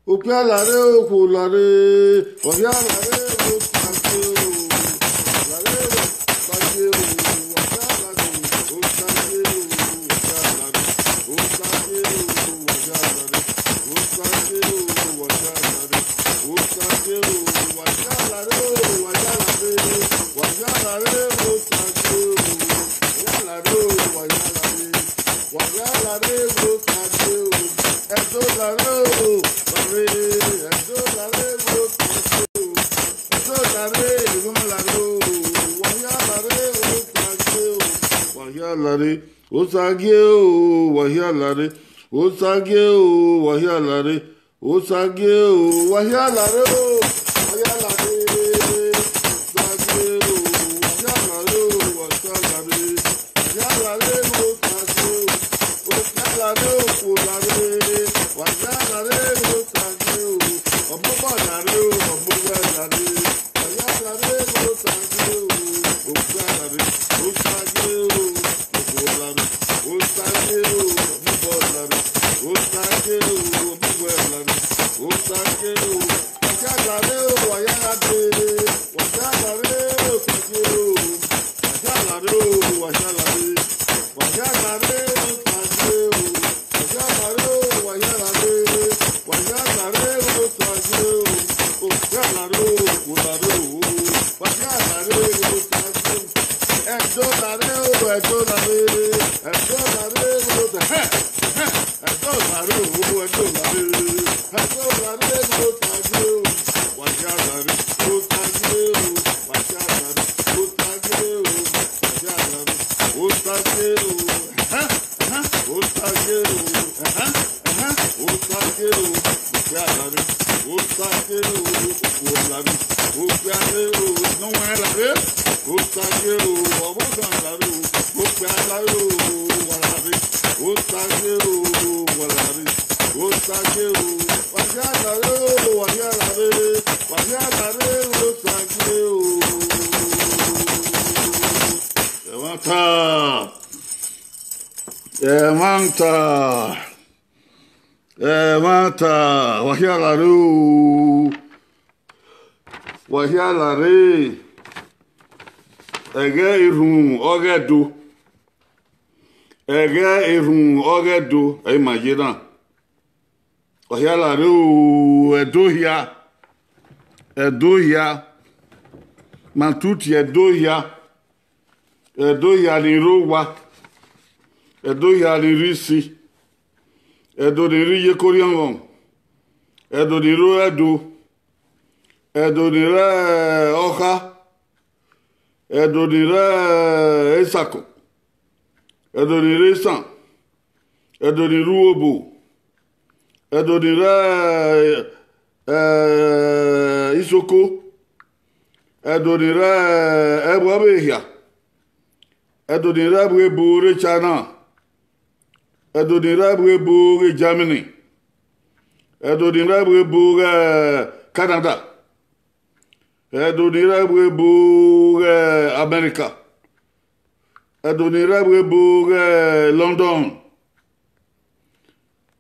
Opialare okulare, opialare okulare, lare okulare, opialare okulare, Osageo, wahialare, Osageo, wahialare, Osageo, wahialare, wahialare, Osageo, wahialare, wahialare, wahialare, Osageo, wahialare, okulare, wahialare, Osageo, omobalare, omobalare, wahialare, Osageo, okulare, Osageo. Manta, wahialaru, wahialare, ege irun ogedu, imagine, wahialaru, edohia, mantuti edohia ni rowa, edohia ni risi. Edo ni ri ye koriangon. Edo ni ro edo. Edo ni re oka. Edo ni re esako. Edo ni re san. Edo ni ru obo. Edo ni re isoko. Edo ni re ebo abehia. Edo ni re ebo re China. Edo ni rabwe boge Germany. Edo ni rabwe boge Canada. Edo ni rabwe boge America. Edo ni rabwe boge London.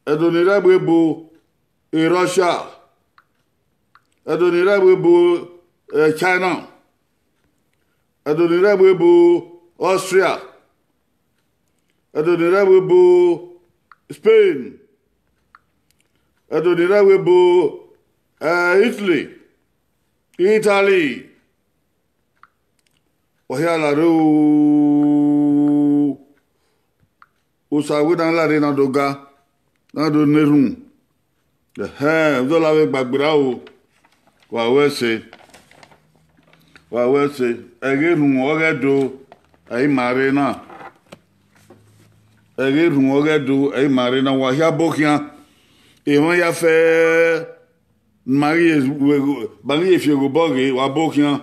Edo ni rabwe boge Russia. Edo ni rabwe boge China. Edo ni rabwe boge Austria. Adonira webo Spain. Adonira webo Italy. Wahiala ro usawe dan la re na doga na do nerun. Do la we gbagbira o. Wa we se egerun ogedo ai mare na. Ege rungoge do ai mare na wahia bokia e won ya fe mari bali e fiego boge wa bokia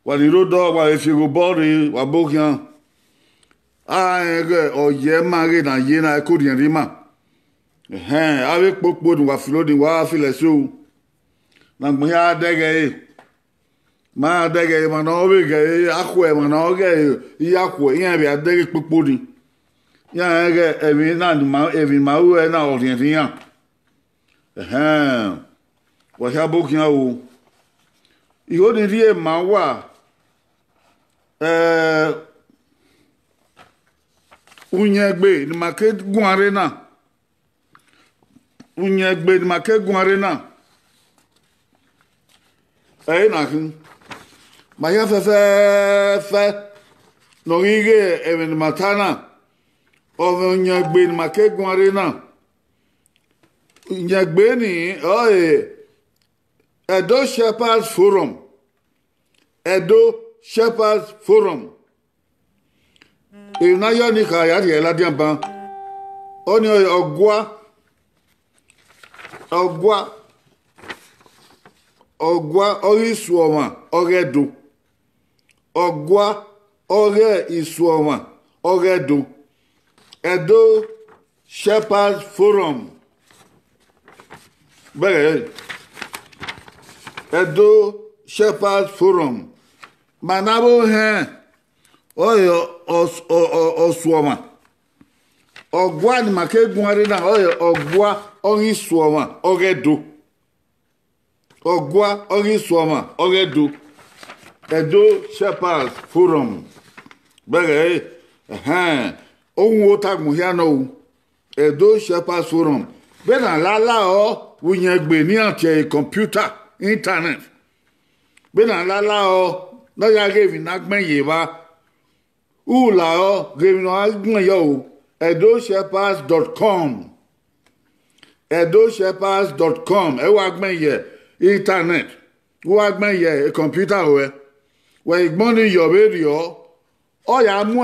wa ni rodo wa e fiego boge wa bokia ege oye mare na ye na ko rien rima ave popo wa filo di wa file so na gbo ya dege ma dege ma no we ge akwe ma no ge ya kwe ya bi adege popodi ya ge evi na ma u na orient ya wa ya bokin o iho ni rie ma wa unyegbe ni ma ke gun arena unyegbe ni ma ke gun arena na kin ma ya fe no ige even matana o unyegbe ni ma ke gun arena unyegbe ni Edo Shepherds Forum ina yo ni ka ya ri la dian ban oni ogwa ori suoma oredo ogwa ore isuoma oredo Edo Shepherds Forum bere Edo Shepherds Forum manabo oyo osuoma ogwa ni makegun arena oyo ogwa ori suoma oredo ogwa ori suoma oredo Edo Shepherds Forum bere ohun o tagun hia no Edo Shepherds Forum bena lala o wunyegbe ni ante computer internet bena lala o no ya gevi na gbon yeba ula o gevi no agbon yo edoshepherds.com edoshepherds.com e wa gbon ye internet wa gbon ye computer we igbon ni yo be rio o ya mu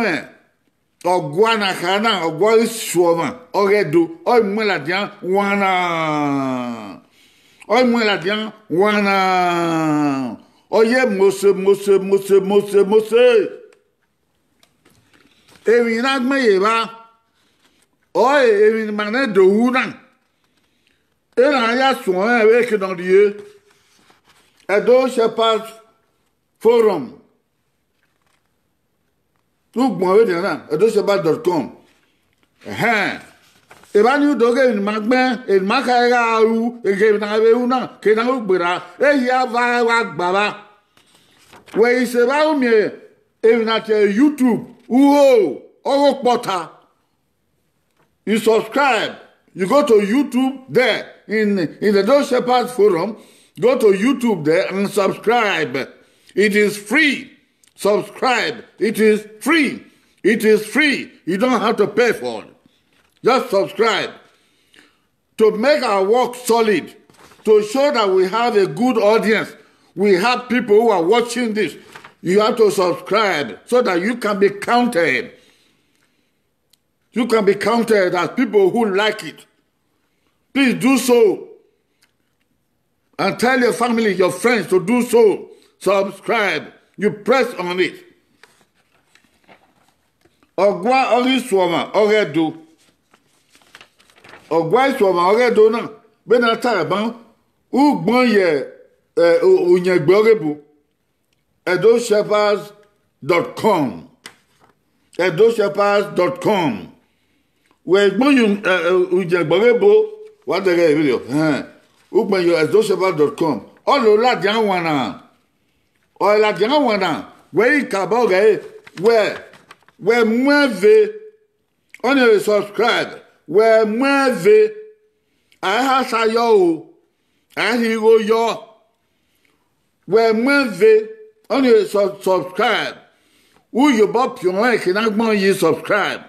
ogwa na kana ogwa isuoma oredo o mu la dian wana oye mose ewi na gbe ye ba oye ewi mane do una era ya so we ke don die Edo Shepherds Forum tu gbon we na edoshepherds.com Ebani doge in magbe in makara u ege na be una ke na ugbera ya va wa gbara we se ba u mi e na te YouTube owo pota you subscribe you go to YouTube there in the Edo Shepherds Forum go to YouTube there and subscribe it is free subscribe it is free you don't have to pay for it. Just subscribe to make our work solid, to show that we have a good audience. We have people who are watching this. You have to subscribe so that you can be counted. You can be counted as people who like it. Please do so. And tell your family, your friends to do so. Subscribe. You press on it. Ogwa ori suoma oredo. Ogwa isuoma oredo na be na taraban ugbon ye unyegbe orebu edoshepherds.com edoshepherds.com we gbon unyegbe orebu wa dere video ugbon yo edoshepherds.com olo la di anwana o la di anwana we ikabo ge we mweve on your subscribe we mweve aha sayo ahiro yo we mweve on your subscribe who you bop your can agbon you subscribe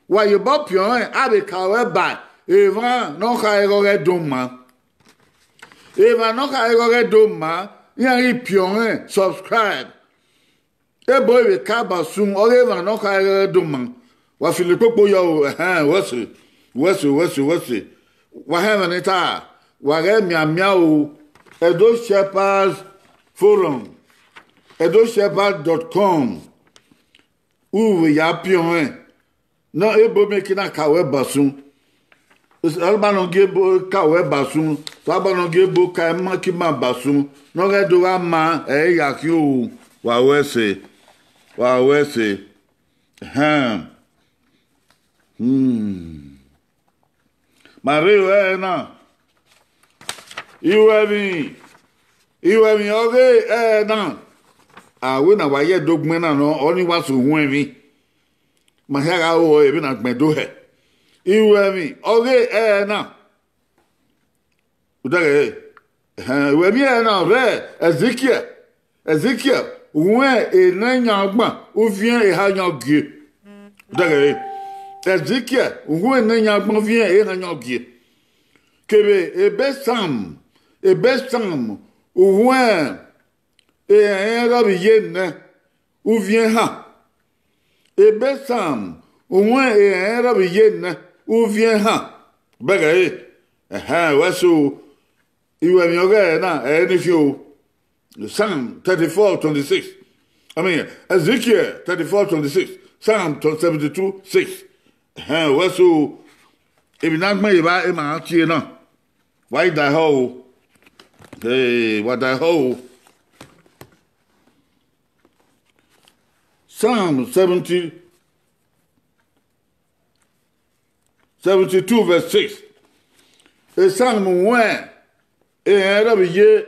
why you bop your abi kawe ba even no ka ero duma even no ka ero duma yan ipion subscribe ebo we ka ba sun oreva no ka duma wa filipopo yo what's wa have an ta wa re mia o Edo Shepherds Forum edoshepherds.com we ya pion no ebo make na ka we ba sun albanonge bo ka we basum to albanonge bo ka ma ki ma basum no ge do ga ma e ya ki o wa we se Mario na iwe mi oge na we na wa ye dogmen na no oni wa so hu mi ma ha ga o e bi na gbedo he iwe mi oge na udare we mi na re Ezekiel we e na nyagba o vien e ha nyagie udare Ezekiel we na nyagba vien e ha nyagie kebe ebe sam we e ra bi yen o vien ha ebe sam we e ra bi yen o vien ha bege waso iwe mi oge na ni fi o Psalm 34:26. I mean, Ezekiel 34:26. Psalm 72:6. Waso ebinagma iba e ma tie na. Why die ho? Hey, what die ho? Psalm 72:6. E Psalm 1 e era biye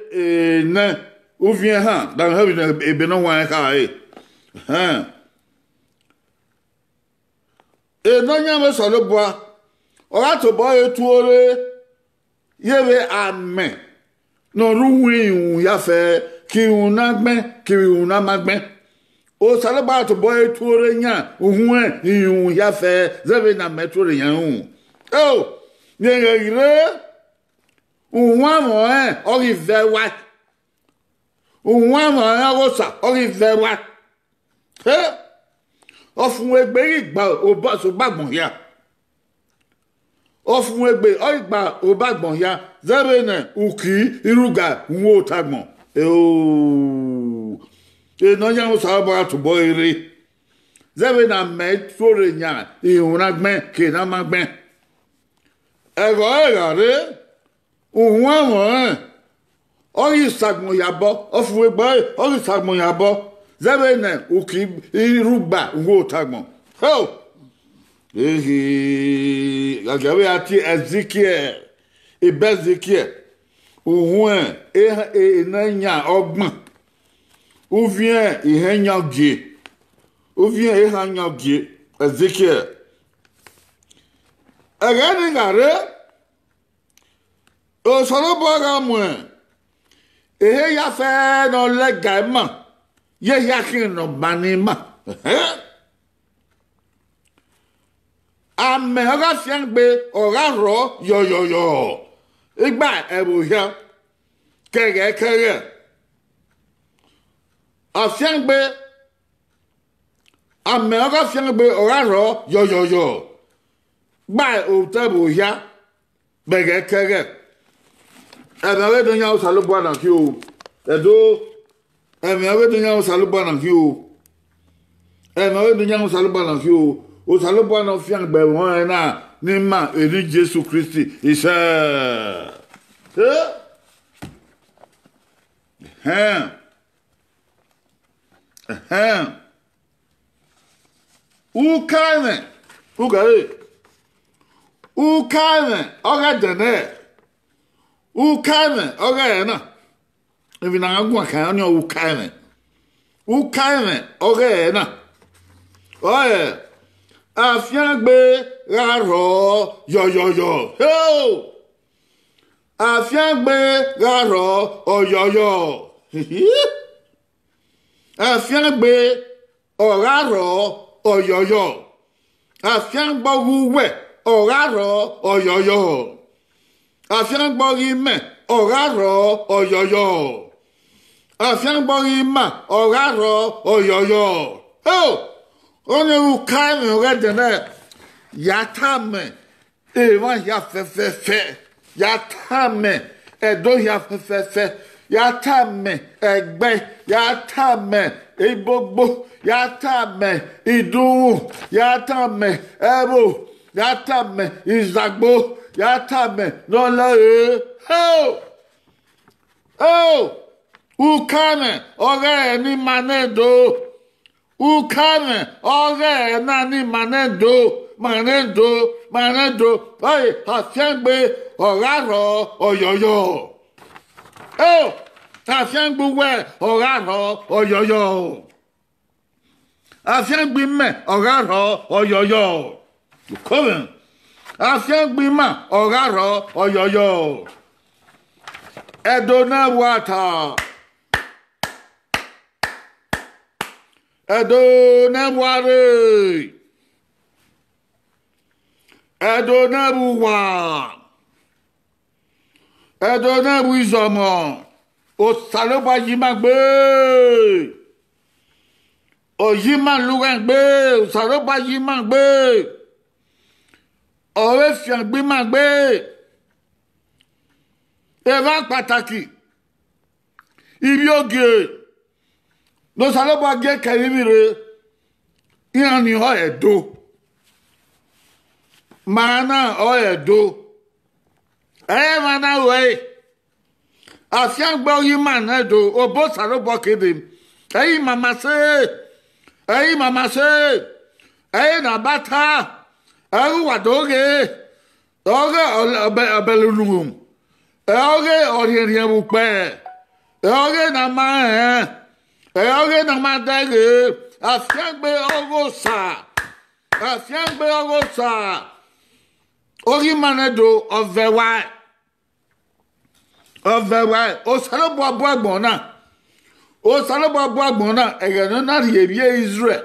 na ou vient ha dans e benon wa ka e no nyame so lo boa ora to boy etuore yebe amen no ruwin ya fe ki una gbe ki una magbe o sale ba to boy etuore nya ohun ihun ya fe zebe na metore yan hu o nyere unwa mo ori ve wa unwa mo agosa ori ve wa ofun egbe igba o so bagbon ya ofun egbe o igba o bagbon ya zebe na uki iruga nwo tagbon no yan so ba to boy zebe na metore nya ihun agben ke na magben re Unwa mo ori sagbon yabo ofuwe gba ori sagbon yabo zebe na uki irugba wo tagbon agawe ati Ezekiel ohun na nya ogbon ou vient ihenya gie Ezekiel agani ngare o soro boga mo ehe ya fe no lega ma ye ya kin no banima ame oga fian gbe ora ro yo igba ebo ya kege afian gbe ame oga fian gbe ora ro yo gba o tebo ya kege Emewe do nya usalubu na ki o. Emewe do nya usalubu na ki o. Usalubu na fi angbe won na ni ma eri Jesu Christi isa. Ukane oga dene Ukane oge na evi na agwa ka ni ukane oge na oye afiangbe raro yo afiangbe raro oyoyo afiangbe oraro oyoyo afiangbo wuwe oraro oyoyo Afiangbori me oraro oyoyo. Afiangbori ma oraro oyoyo. Onye ukame oredene yatame ewa ya fe yatame edo ya fe yatame egbe yatame ibogbo yatame idunwu yatame ebo yatame izagbo ya tame no la ukame oge ni manedo ukame oge na ni manedo ai afiangbe ogaro oyoyo afiangbe we ogaro oyoyo afiangbe me ogaro oyoyo come afiangbe ma ogaro oyoyo Edona water Edona water Edona buwa Edona buizomo o saloba yima gbe o yima lugan gbe o saloba yima gbe o efian gbe ma gbe Eva pataki ibi oge no saloba ge karimire iani ho edo mana o edo mana we afiangba yi mana edo obo saloba kede mama se na bata wadoge obelunum Oge orientia bupe. Oge na ma Oge na ma dage. Afiangbe ogosa. Ogi manedo ovewai. O salobo agbona. Egeno na riebie Israel.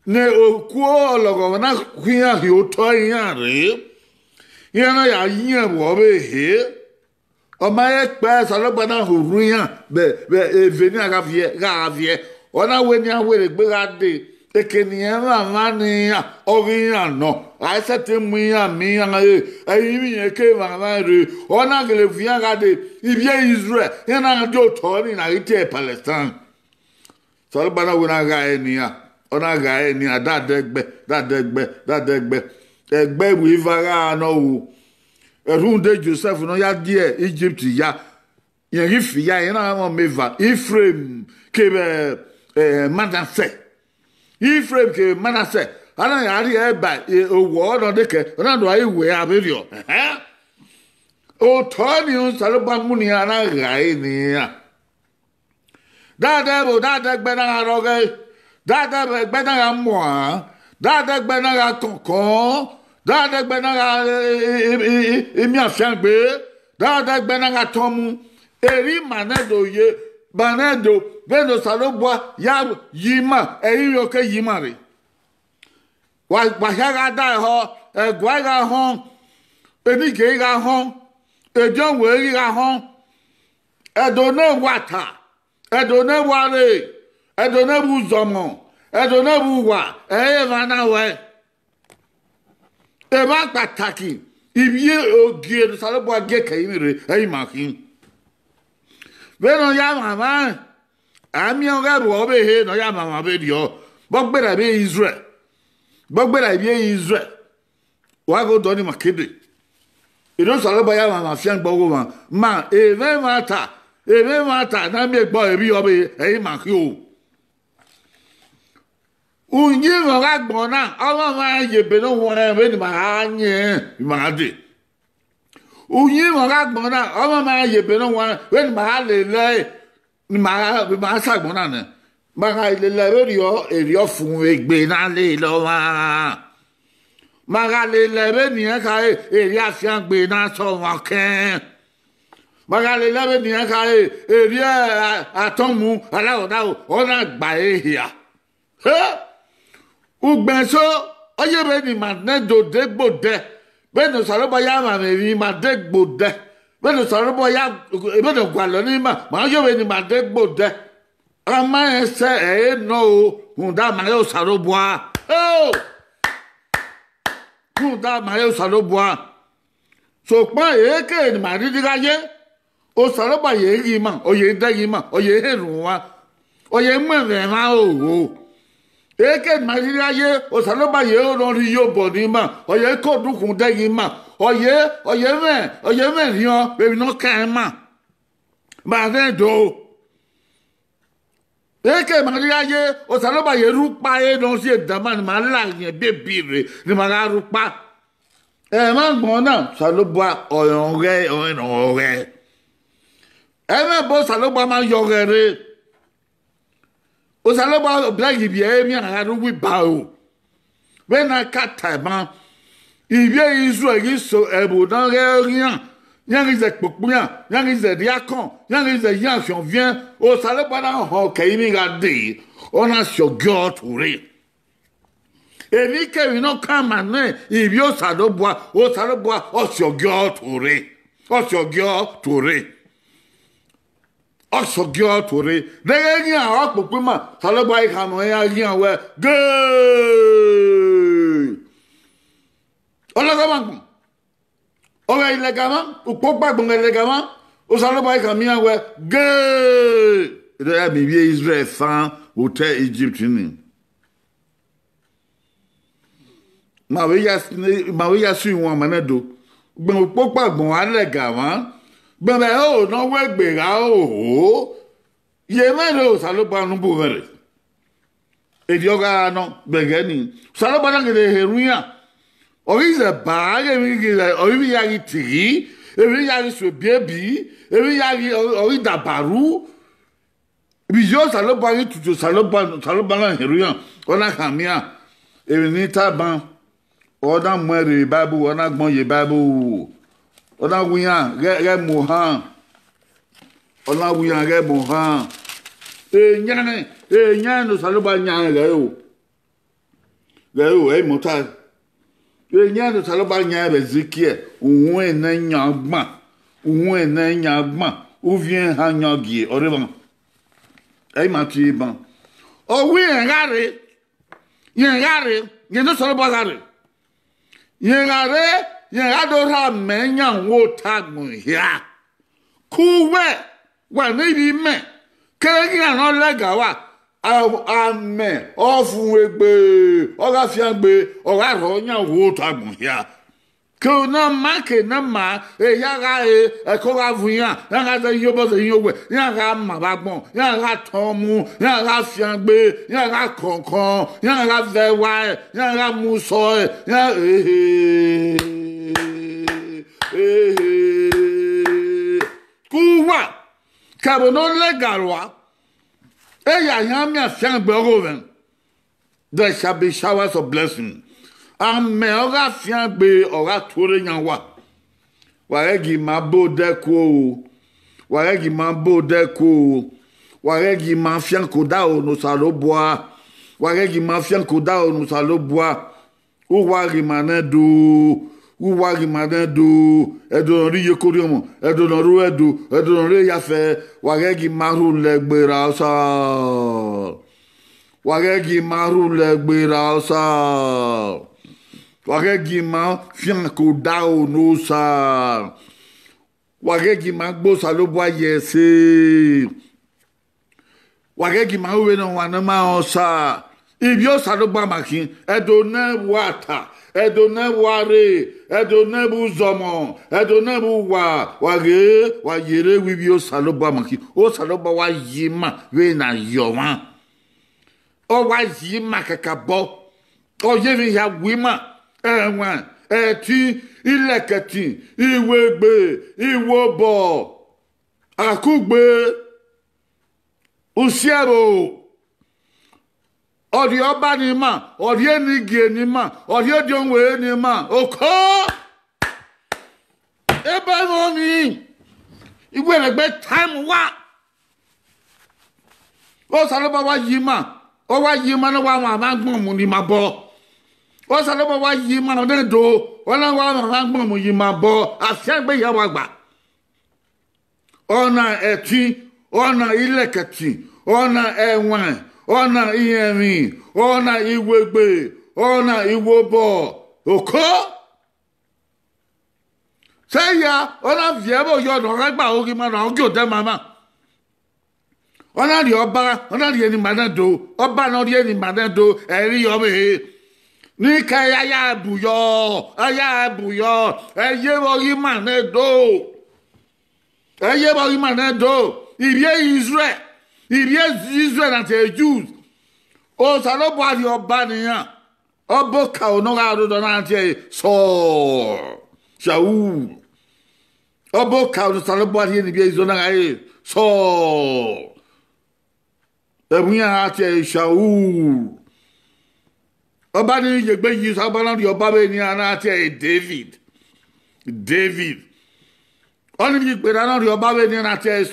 Ne okuo ologo na kwia hi oto yan re. Yana ya yin wo be he. Omaye pe saloba na huruyan be eveni agavie ona weni awere gbe gade ekeniyan ma ni oriyan no aisete mu yan mi yan eyin mi yen ke ma re ona gele fiyan gade ibie Israel yana de otori na ite Palestine saloba na wona ga eniya ona ga eniya dadegbe egbe wi vaga no Runde Joseph no ya die Egypt ya rifi ya ina mo meva Ephraim ke Manasseh ana ya ri eba owo no de ke na do iwe aberio o toni un saloba muni ana gai ni ya dada gbe na roge dada gbe na mo dada gbe na kokon Dada gbenaga emi afiangbe dada gbenaga tomu eri manedo beno salobwa ya yima eyo ke yima re wa haga da ho egwa ga ho eni ke ga ho ejon we ga ho edone wata edone ware edone buzomo edone buwa vana we Eva pataki ibie ogie salobo age kaimire makin Beno ya mama ami oga bo be he no ya mama be dio bogbera be Israel wa go doni makede ino salobo ya mama fian gbogo ma eve mata na me gbo ebi obe makin o Unyi nga gbona awa ma yebe no wona be ni ma anye ma de Unyi nga gbona awa ma yebe no wona be ni ma lele ni ma sa gbona ne ma ga lele rio fun egbe na le lo ma ga lele be ni ka eri afian gbe na so wa ken ma ga lele be ni ka eri atomu ala ona gba ehia Ugbenso oyebe ni manedo degbode beno saloba ya ma mi ma degbode beno saloba ya beno gwalo ni ma oyebe ni ma degbode ama ese no hunda ma yo saloba hunda ma yo saloba so pa eke ni ma digaye o saloba ye yi ma oye de yi ma oye herun wa oye mo me ma o eke Nigeria ye osaloba ye o ri yo body ma oye ko dukun de ma oye me rion be no kan ma de do eke Nigeria ye osaloba ye rupa e don si edama ni ma la yen bebire ni ma la rupa ma gbon na saloba oyon re me bo saloba ma yo re osaloba blagi bia mi aru wi bawo when I cut time ibie isu egi so ebu dan rien yan is ekpokunya yan is diakon yan is yan fion vient osaloba na ho ke mi ga de ona shogo tore ebi ke we no come and ibi osaloba o shogo tore Osogyo tore dege ni a popo ma saloba I kanu ya yan we ge ola gama oga ile gama upopa gbon ile gama o saloba I kan mi yan we ge de ya bi Israel fan hotel Egypt ni ma we ya su won manedo gbon upopa gbon ale gama Bebe o no we gbera o ye mero saloba nu bugere edioga no begeni saloba na gede heruya o ize ba ge mi ge o bi ya ti e bi ya so bebi e bi ya o idabaru bi jo saloba ni tutu saloba na heruya ona kamia e ni taban o da mwere bible ona gbon ye bible Ona wuyan ge mohan ona wuyan ge mohan nyane no saloba nyane ge o e mota nyane no saloba nyane be zikie ohun ena nyagba ou vient hanyogi oreban e mati ban o wi ngare no saloba gare ngare yen adora menya wo tagun ya kuwe wa ni me kegi na lega wa ame ofun egbe oga fi agbe oga ro yan wo tagun ya ko na make na ma e ya ga e ko ga fun ya ga se yo bo se yo we ya ga ma ba gbon ya ga tomu ya ga fi agbe ya ga konkon ya ga ve wa ya ga mu so ya Kuwa kabono legalwa eya yami afian gbe there shall be showers of blessing ame ora afian gbe ora tore yan wa waregi mabo deko waregi ma afian koda o no saloboa waregi ma afian koda o no saloboa o wari manedo Uwagi manedo edonori yekoriomo edonoro edonore yafe wagegi maru legbera osa wagegi ma fianko dao no sa wagegi ma gbo salobo yese wagegi ma we no wana ma osa ibio salobo makin edone wata edone ware edone buzomo edone buwa wage wayere wibio saloba maki o saloba wa yima we na yowan o wa yima kakabo o yevi ya wima enwa eti ileketi iwegbe iwobo akugbe usiero Odi oba ni ma, odi enigi ni ma, odi odionwe ni ma. Oko! Ebe no ni. Igwe regbe time wa. O saloba wa yima. O wa yima no wa ma gbon mu ni ma bo. O saloba wa yima no de do. O na wa ma gbon mu yima bo. Asiagbe ya wa gba. Ona eti, ona ileketi, ona enwan. Ona iyemi, ona iwegbe, ona iwobo, oko? Say ya, ona viebo yo no regba ogi ma no gyo de mama. Ona di oba, ona di eni manado, oba no di eni manado, eri yome. Ni ka ya buyo, eye bo yi manado. Eye bo yi manado. Irie Israel and the Jews. O salo bo di oba niyan. Obo ka onoga do na tie so. Shaul. Obo ka do salo bo di eni bi izona ga so. Ebunya ati Shaul. Oba ni yegbe yi so ba di oba be ni ana ati David. Oni bi pe na di oba be ni ana ati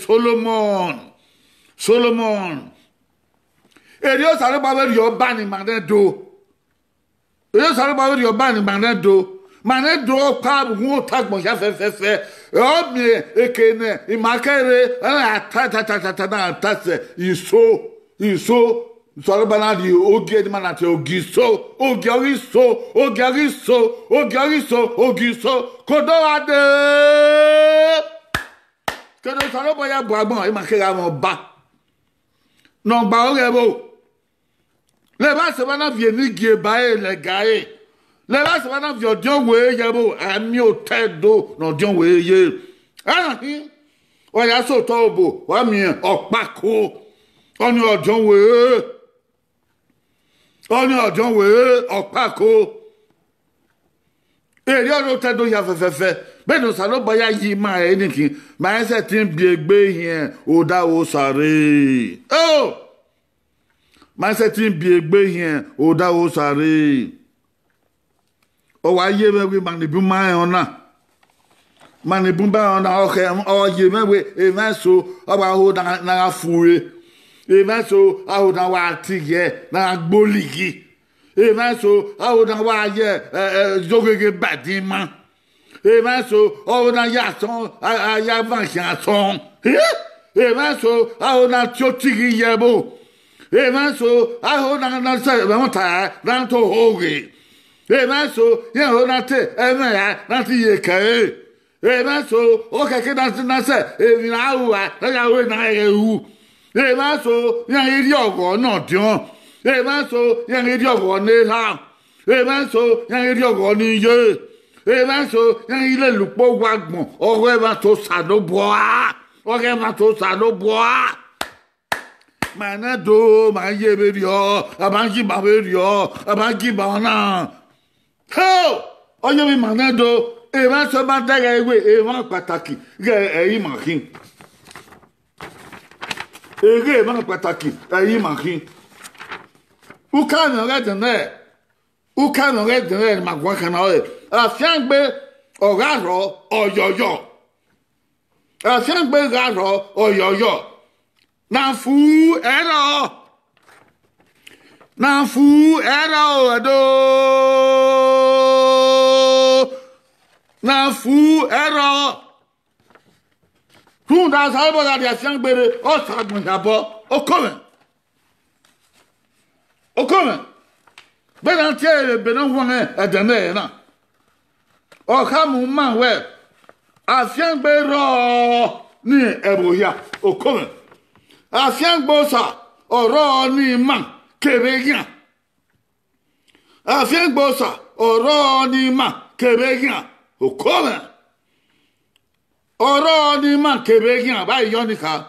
Solomon. Eri o sare ba be di oba ni Manedo. Manedo pa bu tagbon ya fe. O mi ekene imakere ta na tase iso sọ̀rọ̀ bana di oge di mana te ogiso kodo ade kedo sọ̀rọ̀ boya bu agbon e ma kera mo ba no gba o rebo le ba se bana vie ni gie ba e le gae le ba se bana vie odion we yebo ami o tedo no odion we ye ana hi o ya so to obo wa mi opako oni odion we opako eri ono tedo ya fefefe be no salo boya yi ma enikin ma se tin bi egbe yen o da o sare ma se tin bi egbe yen o da o sare o wa ye me wi manibu ma ona okay o ye me we e ma so o ba ho na fuwe e so aho na wa ti ye na gboligi e so aho na wa ye jogege badima e so aho na ya son ya van chanson e so aho na tiotigi yebo e so aho na se monta na to hoge e so ye ho na te na ti ye kae e so o keke na se e na wa na we na ewu e so yan iri ogo na dion e so yan iri ogo ne la e so yan iri ogo ni ye e so yan ile lupo wagbon ogo e ma to sadoboa Manedo ma ye be rio abanji ba be rio abanji ba na ho oyo mi Manedo e ma so ba daga ewe e ma pataki ge eyi makin ege ma pataki eyi makin uka no re de ma gwa kana o afiangbe ogaro oyoyo afiangbe garo oyoyo na fu era edo na fu era tu da salbo da dia fiangbere o sagun yabo o come be na tie be na won edeme na o ka mu man we afiangbere ni eboya o come afiangbosa oro ni man kebegian afiangbosa oro ni man kebegian o come oro ni man kebegian ba yonika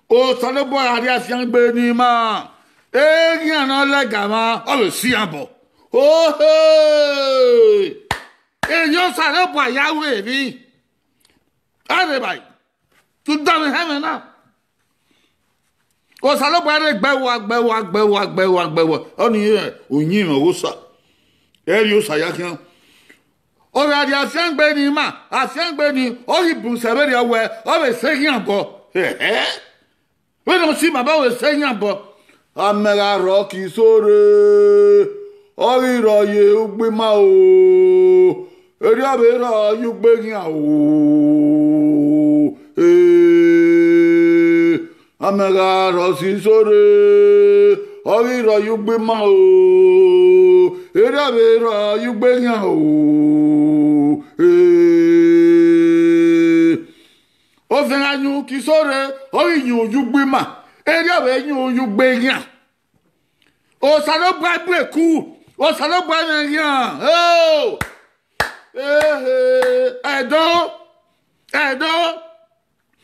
o salobo ari afiangbe ni man egian no lega ma o si abo o hey yo salobo ayawe ni are bai tu da me heaven now o salobo are gbewo oni oyin o sa eri o sa yakin o ra di afiangbe ni ma afiangbe ni o ibun sebere owe o be seyin abo we don't see baba we seyin abo amera roki sore ori roye ugbe ma o eri abera yugbe yin o amega rosi sore ori ro yugbe ma o eri abera yugbe yin o o fenanyu ki sore ori yin yugbe ma eri obe yin oyu gbe yan o salo bra breku o salo bra yan oh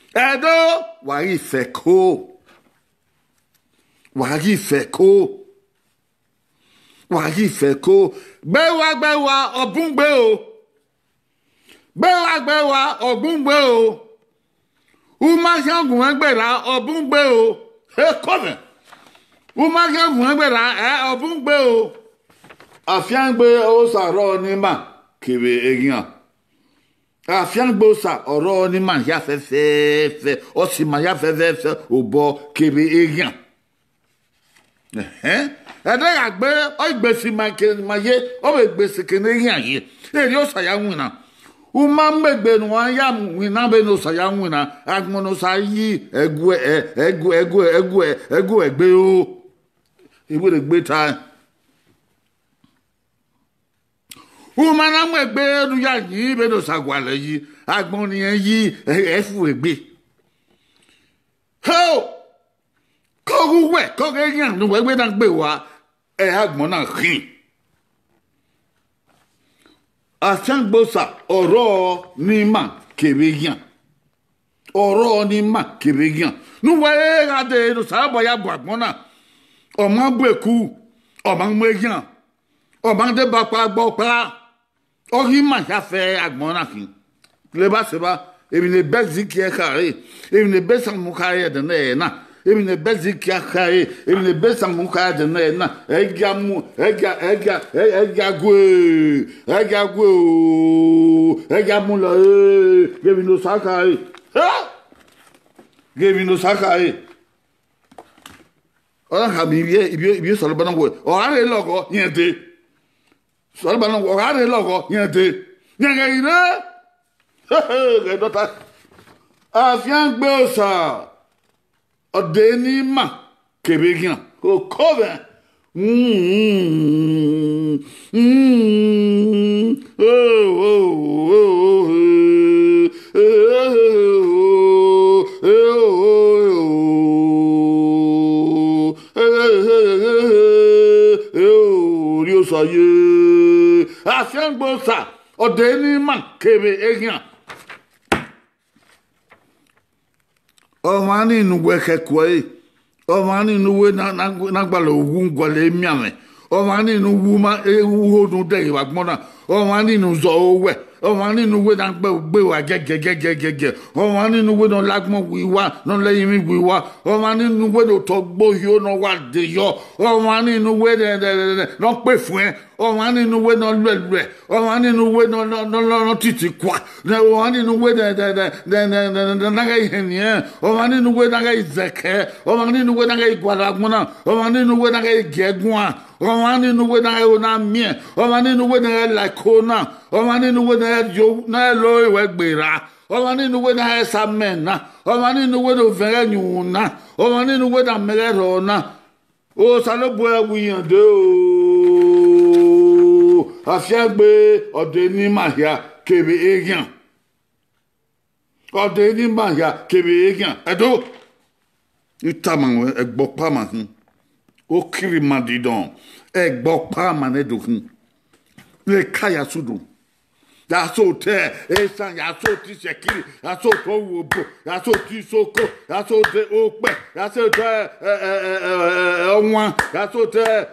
Edo wari feko gbewa obungbe o uma jangun egbera obungbe o he come uma jangun egbera obungbe o afiangbe o saro ni ma kebe egian afiangbe o sa oro ni ma ya fe o si ma ya fe obo kebe egian agbe o igbesi ma ke ma ye o be gbesi ke ne egian ye eri o sa ya wina uma megbe no ya wina be no sa ya wina agmo no sa yi egu egbe o ibo de gbe ta uma na megbe no ya yi be no sa gwale yi agmo ni yi efu egbe ho ko we ko ge yan no we na gbe wa agmo na kin Asangbosa oro ni ma kebegian. Oro ni ma kebegian. Nu wa ga de no sa bo ya bo agbona. O ma breku, o ma megian. O ma de ba pa gbo pa. O ri ma ya fe agbona kin. Le ba se ba, e bi ne bezik ya kare. E bi ne besan mu kare de na. Ebi ne bezik ya kare, ebi ne besan mu kare de na. Ega mu la gebi no sakare. Gebi no sakare. Ora ka ibi so lo ba ngo. Ora re logo yente. So lo ba ngo ora re logo yente. Nyanga ire. Ge dota. Afian gbe osa. Odeni ma kebegian o cover Rio saye afian gbosa odeni ma kebegian Omani nuwe kekwe Omani nuwe na gbala ogun gwale miame Omani nuwe ma ewu nu de wagbona Omani nu zo owe Omani nuwe na gbe wa gege Omani nuwe no lagmo wiwa no leyimi wiwa Omani nuwe no togbo yo no wa de yo Omani nuwe no pe fun Omani nuwe no lwe Omani nuwe no titi kwa Omani nuwe na ga ihenie Omani nuwe na ga izeke Omani nuwe na ga igwalagbona Omani nuwe na ga igegwa Omani nuwe na ga ona mie Omani nuwe na ga lakona Omani nuwe na lo iwe gbera Omani nuwe na esa mena Omani nuwe no vere nyuna Omani nuwe na mere rona O salobo ewiyande o Afiagbe odeni mahia kebe egian Odeni mahia kebe egian Edo Itaman egbo pa man O kiri madidon egbo pa man edo Le kaya sudu Yaso te, esan, yaso ti sekiri, yaso to wobo, yaso ti soko, yaso te okpe, yaso te onwan, yaso te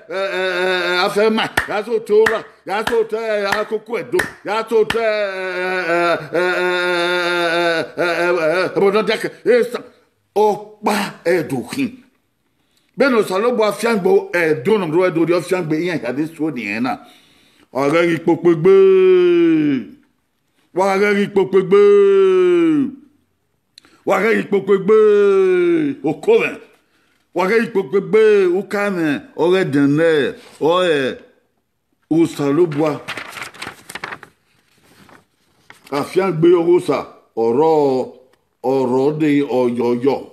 afema, yaso te ora, yaso te akoko edo, yaso te bododeke, esan, okpa edokin. Beno salobo afiangbo edonom ro edo di afiangbe yen yade so ni ena. Agari popegbe okove wagari popegbe ukame ore dene oe usalobwa afiangbe orosa oro de oyoyo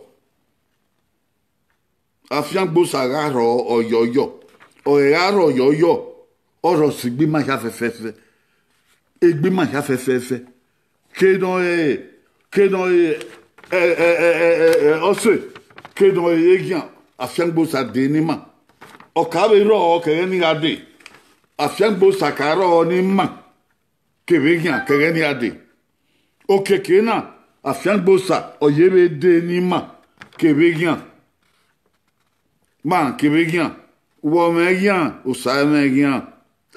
afiangbo sagaro oyoyo oyaro oyoyo Oro sigbi ma ya fefefe. Egbi ma ya fefefe. Kedon ose. que dans les gens, à Fiangbo sa dénima. Au Cabero, que rien n'y a dit. À Fiangbo sa caro ni ma. Que rien, que rien n'y a dit. Au Kekena, à Fiangbo sa, au Yebe dénima. Que rien. Man, que rien. Ou au rien, ou ça rien.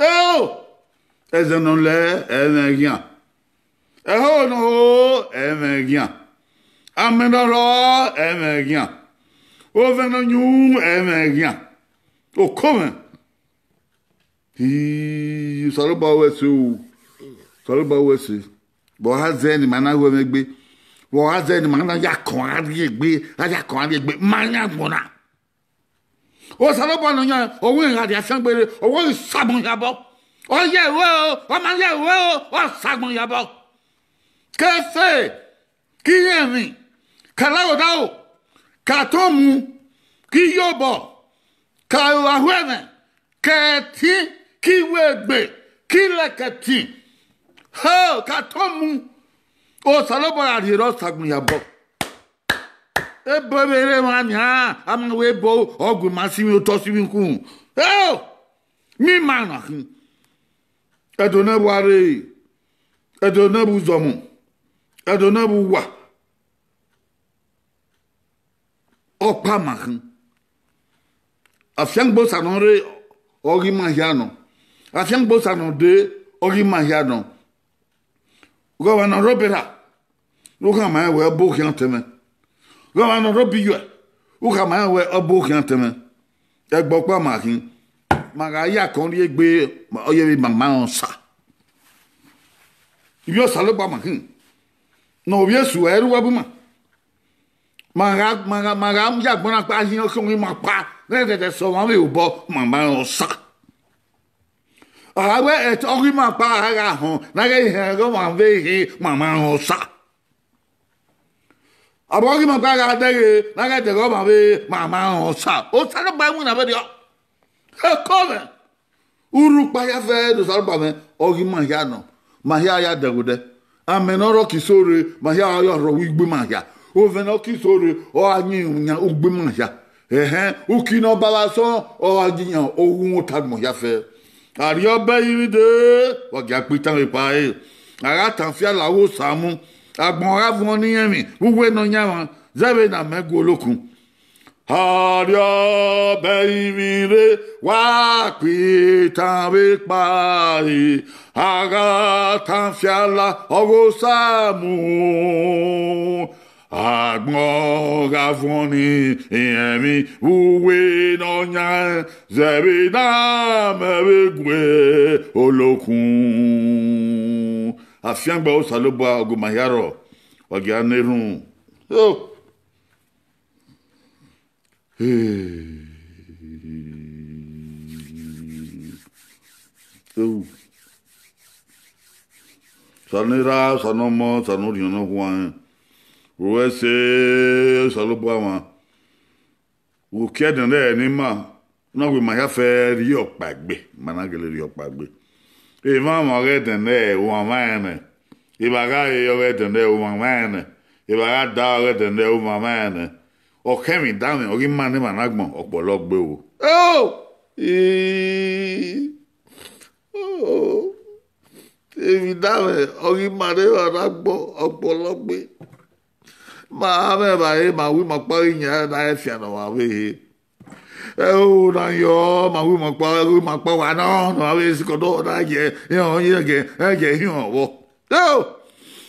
Oh! Elles en ont l'air, rien. Oh non, rien. Amenora, rien. O venonu, rien. O comment? Hi, saluba wesu. Saluba wesu. Bo hazen manago megbe. Bo hazen manana yakon adegbe, ayakon adegbe, manya gbona. O saluba no yan, o wen radi asangbere, o wo sabon yabo. O ye wo, o ma ye wo, o sabon yabo. Que fait? Qui est mi? Kalao dao. Katomu. Ki yobo. Kawahueme. Keti. Ki wegbe. Ki leketi. Ho, katomu. O salobo adiro sagmu yabo. E bobere manya. Ama webo. Ogu masimi otosimi kun. Oh! Mi mana. Edone ware. Edone buzomu. Adonabu wa. Opa mahin. Afiang bo sanore ori mahiano. Afiang bo sanode ori mahiano. Governor Robera. Uka ma we bo kianteme. Governor Robiyo. Uka ma we obo kianteme. Egbo pa mahin. Magaya kon ri egbe oye mama onsa. Ibyo salo pa mahin. No Yesu eru wabuma. Maga ya gbona pa yin so mi ma pa. Re so ma we obo mama osa. Awe et ori ma pa ara hon. Na ge he go ma we hi mama osa. Abo ma pa ga de na ge de go ma we mama osa. O sa ba mu na be dio. E come. Uru pa ya fe do sa ba me ori ma ya no. Ma ya de go de. Amenoro kisore mahia yo ro wigbe mahia o veno kisore o anyi nya ugbe mahia ukino balaso o ajiyan ohun tagmo ya fe ari obe iride o ga pitan repae ara tan fia lawo samu agbon ra fun ni emi wuwe no nya won zebe na mego olokun Aria beimire wa pitan repae aga tan fia la ogo samu agbon ra fun ni emi wuwe no nya zebe na mego olokun afiangba o saloba ogo mayaro ogi anerun oh Sanira, sanomo, sanoriano juan. Uese, salobuama. O que é dentro é anima. Não we mais afé rio pagbe. Managele rio pagbe. E vamos a dentro o amane. E bagai eu dentro o amane. E bagai da dentro o amane. O kemi dame o gimane managbon opologbe o. Oh! Oh! Evidame o gimane managbon opologbe. Ma me ba e ma wi ma pa yin na e fian wa we. Oh na yo ma wi ma pa wa no no we sikodo na je yo ye ge yo wo. Oh!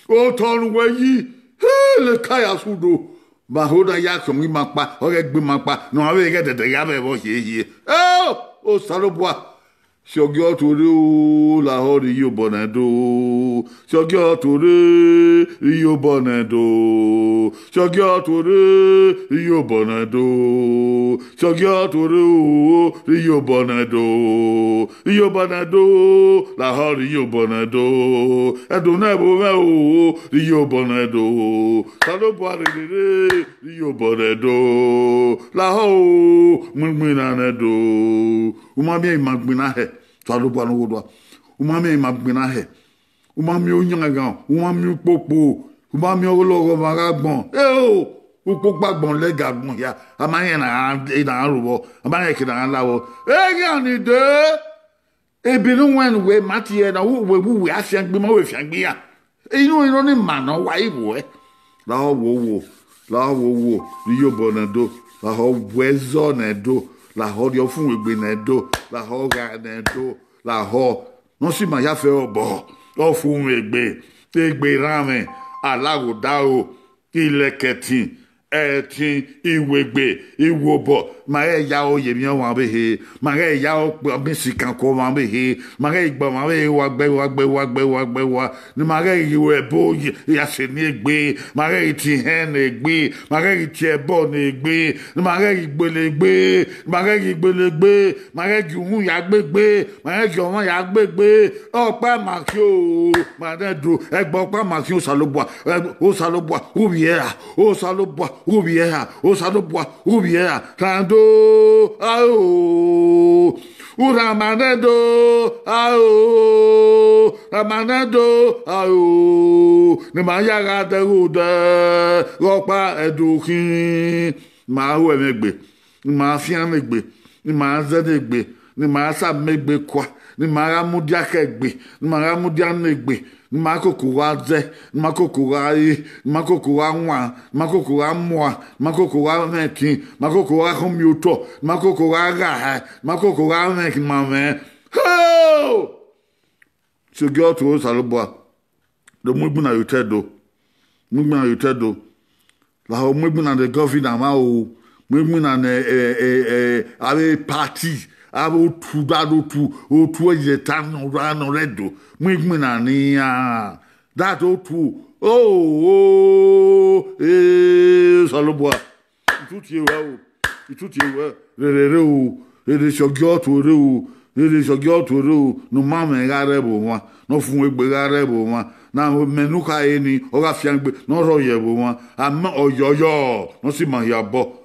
O ton we yi le kaya sudo. Mahoda ya so mi mapa o gbe mapa no awe ge dede ya be bo ye o salobwa shogyo turu la hori yo bonado shogyo turu yo bonado shogyo turu yo bonado shogyo turu yo bonado la hori yo bonado eduna bo me o yo bonado salobwa re yo bonado la ho mumina do umami magbina he salobwa no wodwa umami magbina he umami onyanga umami popo umami ologo magagbon ukpokpagbon legagbon ya amanye na rubo amanye kina lawo ya ni de ebinu wen we matie na we afian gbe mo we fian gbe ya inu ni mano wa iwo la wo ni yo bonado la ho wezo na do la ho dio fun egbe na do la ho ga na do la ho no si ma ya fe obo o fun egbe rame alago dao ileketi eti iwegbe iwobo mare ya o yemi o wan be he mare ya o bi sikan ko wan be he mare igbo wan be wa gbe ni mare iwe bo ya se ni egbe mare ti hen egbe mare ti ebo ni egbe ni mare igbelegbe mare ju hun ya gbegbe mare ju won ya gbegbe opa makio mare do egbo opa makio salobua ubiera o salobua ubiera o salobua ubiera tando ao uramanado ao ramanado ao ne mayaga deruda ropa edukin ma hu emegbe ma fian megbe ma zedegbe ni ma sa megbe kwa ni ma ramudia kegbe ni ma ramudia negbe ni ma kokura ze ni ma kokura yi ni ma kokura nwa ni ma kokura moa ni ma kokura mekin ni ma kokura commuto ni ma kokura ga ni ma kokura mekin ma me ho so go to saloboa do mugbu na yutedo la ho mugbu na the governor ma o mugbu na ave party abo tu dado tu o tu ye tan no redo mugbu na ni that o tu saloboa itutie wa re o re shogyo to re o ele shogyo to re o no mama ga rebo wa no fun egbe ga rebo wa na menu ka eni o ga fiangbe no ro yebo wa ama oyoyo no si ma ya bo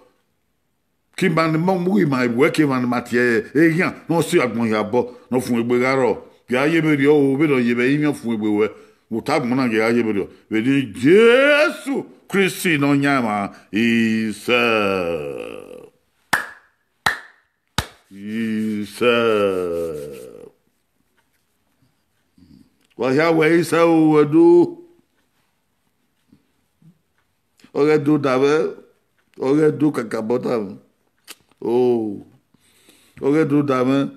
kimban mo mu ma iwe ke man matie eyan no si agbon ya bo no fun egbe ga ro ya ye beri o be do ye be yin fun egbe we wo tag mo na ya ye beri o be di Jesu Christi no nyama isa wa ya we sa o do ore do dawe ore do kakabota ore do dawe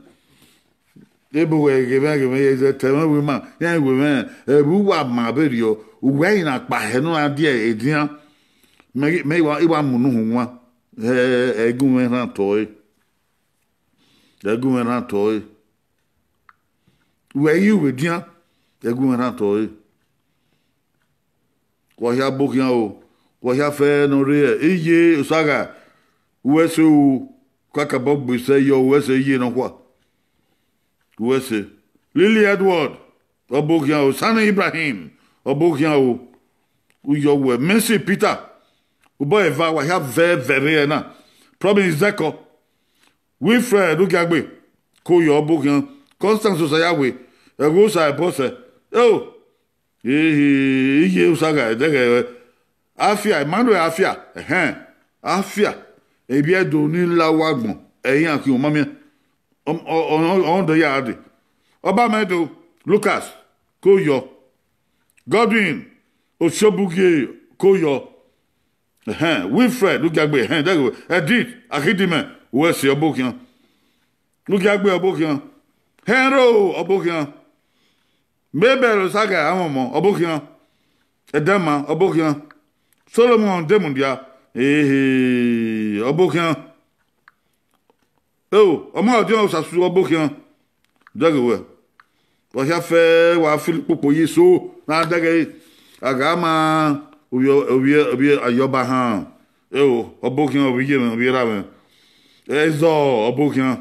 ebu we gebe ye tema we ma ya we ma ebu wa ma beri o we na pa he no ade edian me wa iwa munu hu wa egun we na toy egun we na toy we you we dian egun we na toy kwa ya bokian o kwa ya fe no re iye saga wesu kwa ka bobu se yo wesu iye no kwa wesu Lily Edward obokian o Sani Ibrahim obokian o uyo we Mercy Peter ubo eva wa ya very na Promise Zeko Wilfred Ugagbe ko yo obokian Constance Osayawe ego sa bose iye usaga dege afia Emmanuel afia ebi edo ni lawagbon eyin akin o mami on do yard oba medo Lucas koyo Godwin Oshobugie koyo Wilfred Ugagbe dege Edith Akidime wese obokian Ugagbe obokian Henro obokian Mebel saga amomo obokian Edema obokian Solomon Demundia obokian omo odion sasu obokian dagewe wa ya fe wa Philip Yeso na dage agama obi ayoba han obokian obi ramen ezo obokian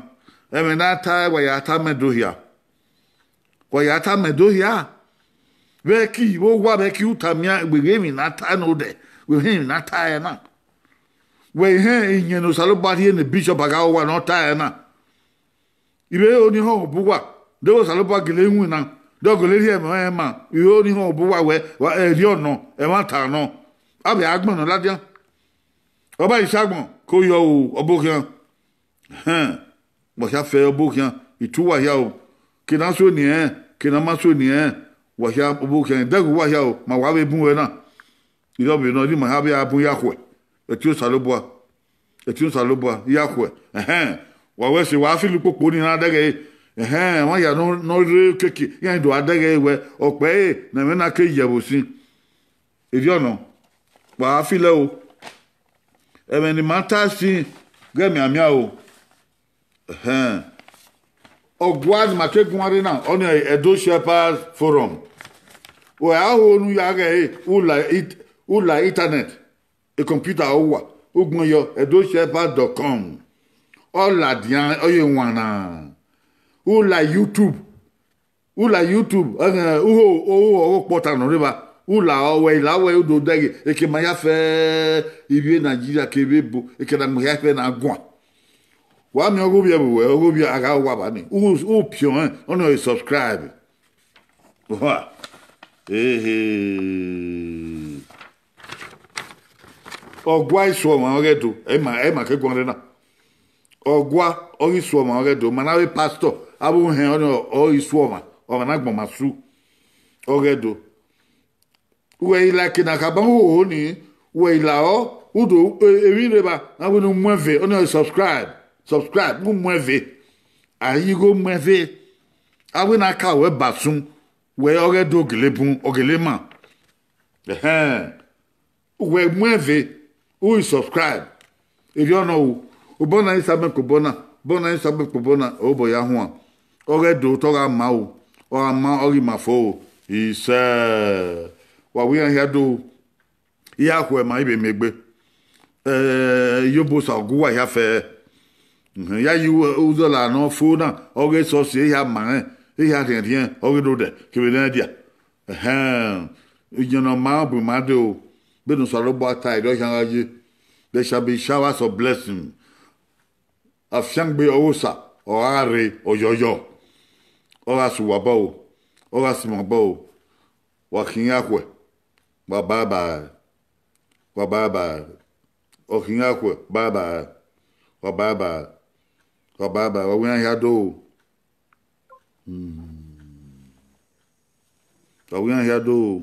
emenata wa ya ta medohia Beki wo wa beki utamia gbege mi na ta no de we him na ta na we he yin no salobari ne bishop aga wa no ta na ibe oni ho buwa de wo salobari le hu na do go le ri e ma ibe oni ho buwa we wa eri ono e ma ta no abi agbon no ladian Oba isagbon ko yo obokian. Mo sha fe obokian itu wa ya o. Kina so ni kina ma so ni wa sha obokian dagu wa ya o ma wa be bun we na. Ido be no di ma ha be abun ya kwe. Etu saloboa. Etu saloboa ya kwe. Wa we se wa filu popo ni na dege. Wa ya no re keke. Ya do adege we ope na me na ke yebosin. Idio no. Wa file o. Even the matter see get me amia o. Ogwad makegunware na on Edo Shepherds Forum. We aho nu ya ge ula internet. A computer owa. Ogun yo edoshepherd.com. All la dian oye wana. Ula YouTube. Uho pota no riba. Ula owe ilawe udo dege eke maya fe ibi Nigeria kebebo eke na maya fe na gwa. Wa mi ogobia aga wa ba ni. U pion ono subscribe. Wa. Ogwa iso ma oredo ema ke gwonre na. Ogwa oriso ma oredo manawe pastor abu hen ono o iso ma o na gbon masu oredo. We ila kina kaban ho ni we ila o udo ewire ba na we no mweve ono subscribe mu mweve ayigo mweve awe na ka we basun we oredo gelebun ogelema we mweve who is subscribe if you know ubona isabe ko bona obo ya ho oredo to ga ma o ma ori mafo isa wa we here do ya ko ma ibe megbe yobo sa guwa ya fe ya yu uzola no fo na ore so se ya ma ya rien ore do de ke be na dia you know ma bu ma do be no so lo bo tai do yan there shall be showers of blessing afiangbe owosa o are oyoyo ora suwaba o ora simaba o wa kinyakwe baba o kinyakwe baba wa wen ya do wa wen ya do